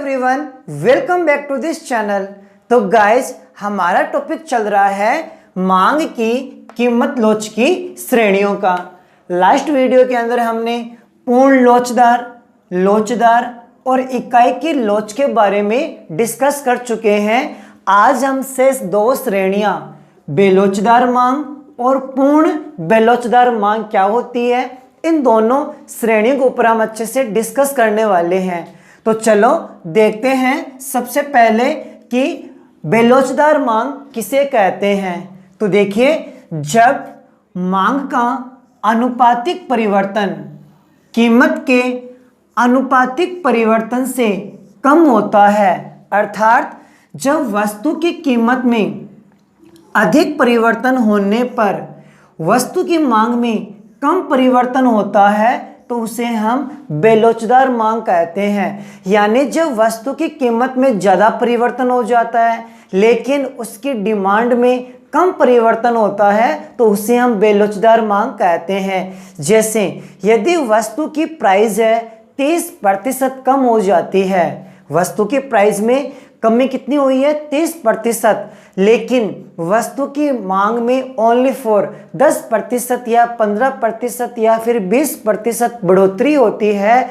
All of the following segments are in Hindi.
Everyone, welcome back to this channel. तो गाइस, हमारा टॉपिक चल रहा है मांग की कीमत लोच की श्रेणियों का। लास्ट वीडियो के अंदर हमने पूर्ण लोचदार, लोचदार और इकाई की लोच के बारे में डिस्कस कर चुके हैं। आज हम शेष दो श्रेणियां बेलोचदार मांग और पूर्ण बेलोचदार मांग क्या होती है, इन दोनों श्रेणियों के ऊपर हम अच्छे से डिस्कस करने वाले हैं। तो चलो देखते हैं सबसे पहले कि बेलोचदार मांग किसे कहते हैं। तो देखिए, जब मांग का अनुपातिक परिवर्तन कीमत के अनुपातिक परिवर्तन से कम होता है, अर्थात जब वस्तु की कीमत में अधिक परिवर्तन होने पर वस्तु की मांग में कम परिवर्तन होता है तो उसे हम बेलोचदार मांग कहते हैं। यानी जब वस्तु की कीमत में ज़्यादा परिवर्तन हो जाता है लेकिन उसकी डिमांड में कम परिवर्तन होता है तो उसे हम बेलोचदार मांग कहते हैं। जैसे यदि वस्तु की प्राइस है 30% कम हो जाती है, वस्तु की प्राइस में कमी कितनी हुई है 30%, लेकिन वस्तु की मांग में ओनली फॉर 10% या 15% या फिर 20% बढ़ोतरी होती है,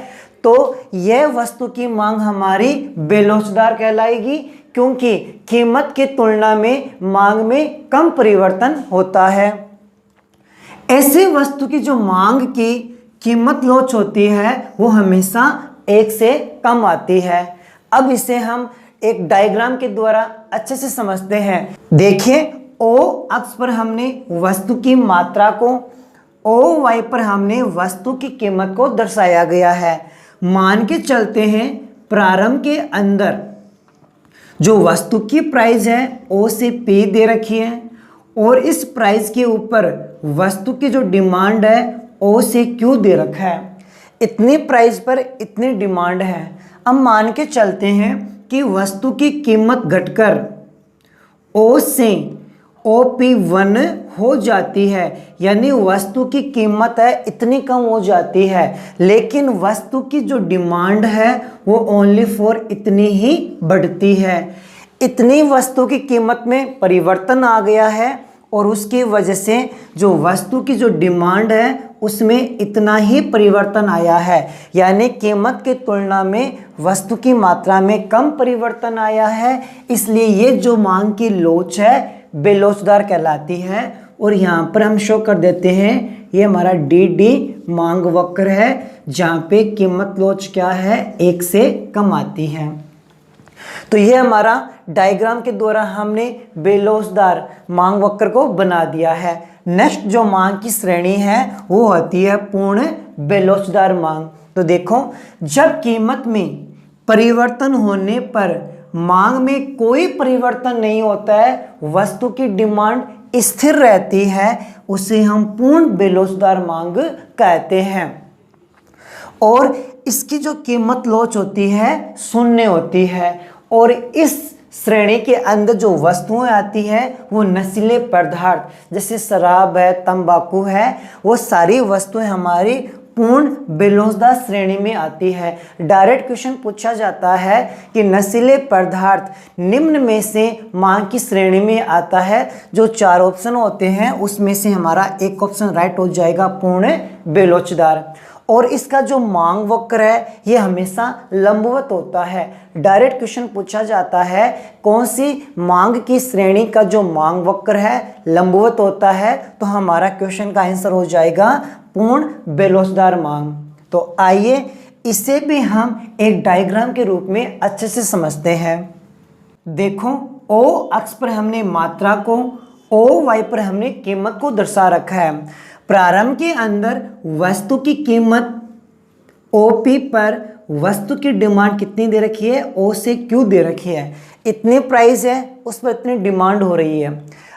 तो यह वस्तु की मांग हमारी बेलोचदार कहलाएगी, क्योंकि कीमत की तुलना में मांग में कम परिवर्तन होता है। ऐसे वस्तु की जो मांग की कीमत लोच होती है वो हमेशा 1 से कम आती है। अब इसे हम एक डायग्राम के द्वारा अच्छे से समझते हैं। देखिए, ओ अक्ष पर हमने वस्तु की मात्रा को, ओ वाई पर हमने वस्तु की कीमत को दर्शाया गया है। मान के चलते हैं प्रारंभ के अंदर जो वस्तु की प्राइस है ओ से पी दे रखी है और इस प्राइस के ऊपर वस्तु की जो डिमांड है ओ से क्यू दे रखा है। इतनी प्राइस पर इतनी डिमांड है। अब मान के चलते हैं कि वस्तु की कीमत घटकर ओ से OP1 हो जाती है, यानी वस्तु की कीमत है इतनी कम हो जाती है, लेकिन वस्तु की जो डिमांड है वो ओनली फॉर इतनी ही बढ़ती है। इतनी वस्तु की कीमत में परिवर्तन आ गया है और उसकी वजह से जो वस्तु की जो डिमांड है उसमें इतना ही परिवर्तन आया है, यानी कीमत की तुलना में वस्तु की मात्रा में कम परिवर्तन आया है। इसलिए ये जो मांग की लोच है बेलोचदार कहलाती है। और यहाँ पर हम शो कर देते हैं, ये हमारा DD मांग वक्र है जहाँ पे कीमत लोच क्या है 1 से कम आती है। तो ये हमारा डायग्राम के द्वारा हमने बेलोचदार मांग वक्र को बना दिया है। नेक्स्ट जो मांग की श्रेणी है वो होती है पूर्ण बेलोचदार मांग। तो देखो, जब कीमत में परिवर्तन होने पर मांग में कोई परिवर्तन नहीं होता है, वस्तु की डिमांड स्थिर रहती है, उसे हम पूर्ण बेलोचदार मांग कहते हैं। और इसकी जो कीमत लोच होती है 0 होती है। और इस श्रेणी के अंदर जो वस्तुएं आती हैं वो नशीले पदार्थ जैसे शराब है, तंबाकू है, वो सारी वस्तुएं हमारी पूर्ण बेलोचदार श्रेणी में आती है। डायरेक्ट क्वेश्चन पूछा जाता है कि नशीले पदार्थ निम्न में से मांग की श्रेणी में आता है। जो 4 ऑप्शन होते हैं उसमें से हमारा एक ऑप्शन राइट हो जाएगा, पूर्ण बेलोचदार। और इसका जो मांग वक्र है ये हमेशा लंबवत होता है। डायरेक्ट क्वेश्चन पूछा जाता है कौन सी मांग की श्रेणी का जो मांग वक्र है लंबवत होता है, तो हमारा क्वेश्चन का आंसर हो जाएगा पूर्ण बेलोचदार मांग। तो आइए इसे भी हम एक डायग्राम के रूप में अच्छे से समझते हैं। देखो, ओ अक्ष पर हमने मात्रा को, ओ वाई पर हमने कीमत को दर्शा रखा है। प्रारंभ के अंदर वस्तु की कीमत OP पर वस्तु की डिमांड कितनी दे रखी है, O से Q दे रखी है। इतनी प्राइस है, उस पर इतनी डिमांड हो रही है।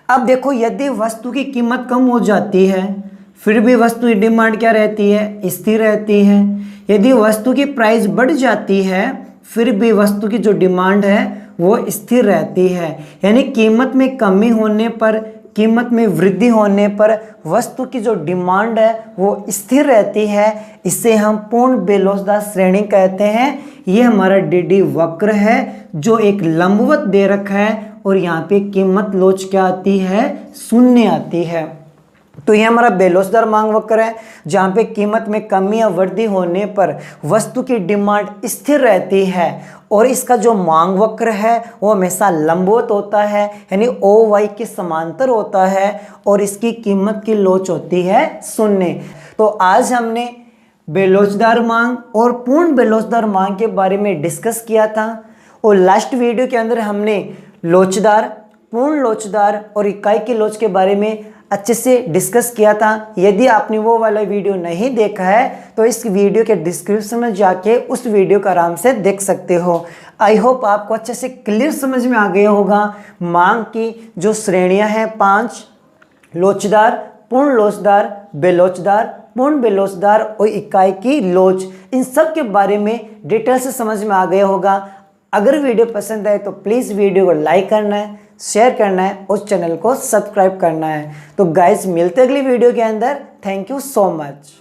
अब देखो, यदि वस्तु की कीमत कम हो जाती है फिर भी वस्तु की डिमांड क्या रहती है, स्थिर रहती है। यदि वस्तु की प्राइस बढ़ जाती है फिर भी वस्तु की जो डिमांड है वो स्थिर रहती है, यानी कीमत में कमी होने पर कीमत में वृद्धि होने पर वस्तु की जो डिमांड है वो स्थिर रहती है, इसे हम पूर्ण बेलोचदार श्रेणी कहते हैं। ये हमारा डीडी वक्र है जो एक लंबवत दे रखा है और यहाँ पे कीमत लोच क्या आती है, शून्य आती है। तो ये हमारा बेलोचदार मांग वक्र है जहाँ पे कीमत में कमी या वृद्धि होने पर वस्तु की डिमांड स्थिर रहती है और इसका जो मांग वक्र है वो हमेशा लंबवत होता है, यानी ओ वाई के समांतर होता है और इसकी कीमत की लोच होती है शून्य। तो आज हमने बेलोचदार मांग और पूर्ण बेलोचदार मांग के बारे में डिस्कस किया था और लास्ट वीडियो के अंदर हमने लोचदार, पूर्ण लोचदार और इकाई की लोच के बारे में अच्छे से डिस्कस किया था। यदि आपने वो वाला वीडियो नहीं देखा है तो इस वीडियो के डिस्क्रिप्शन में जाके उस वीडियो को आराम से देख सकते हो। आई होप आपको अच्छे से क्लियर समझ में आ गया होगा मांग की जो श्रेणियां हैं 5, लोचदार, पूर्ण लोचदार, बेलोचदार, पूर्ण बेलोचदार और इकाई की लोच, इन सब के बारे में डिटेल से समझ में आ गया होगा। अगर वीडियो पसंद आए तो प्लीज़ वीडियो को लाइक करना है, शेयर करना है, उस चैनल को सब्सक्राइब करना है। तो गाइस मिलते अगली वीडियो के अंदर। Thank you so much.